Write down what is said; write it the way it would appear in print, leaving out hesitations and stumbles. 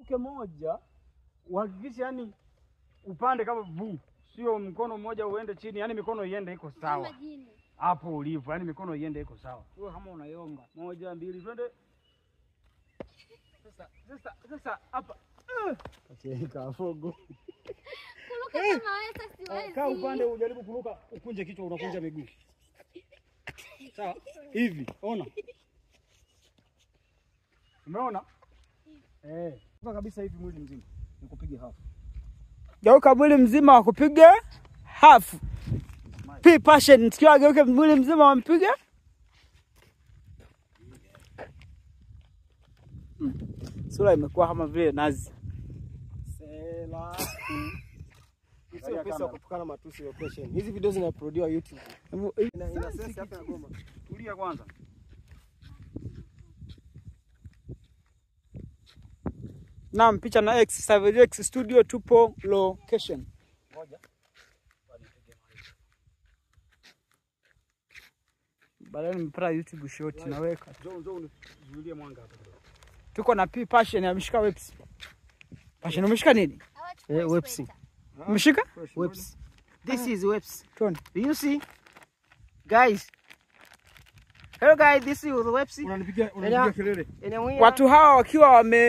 Mke moja uhakikishe yani upande kama vuu, sio mkono mmoja uende chini, yani mikono iende iko sawa. Hapo ulipo, yani mikono iende iko sawa. Wewe kama unayonga 1 2 twende. Sasa hapa. Acheka fogo. Kuruka kama wewe sasa siwezi. Kaa upande ujaribu kuruka, ukunje kichwa unakunja miguu. Sawa? Hivi, ona. Umeona? Kwa kabisa hivi mwili mzima. Nikupige half. Geuka mwili mzima wakupige half. P passion sikia geuka mwili mzima wampige. Sura imekuwa kama vile nazi. Sela. Sio pesa kutukana matusi location. Hizi video zinauploadiwa YouTube. Ina sense hapa ya Goma. Tulia kwanza. Naam, picha na X Savage X Studio tupo location. Ngoja. Baadaye nimepata YouTube short naweka. Njoo nizuilie mwanga hapa. Tuko na P passion ameshika webs. Passion umeshika nini? Webs. Umeshika? Webs. This is webs. Tuone. Do you see? Guys. Hello guys, this is webs. Unanipigia kelele. Watu hawa wakiwa wame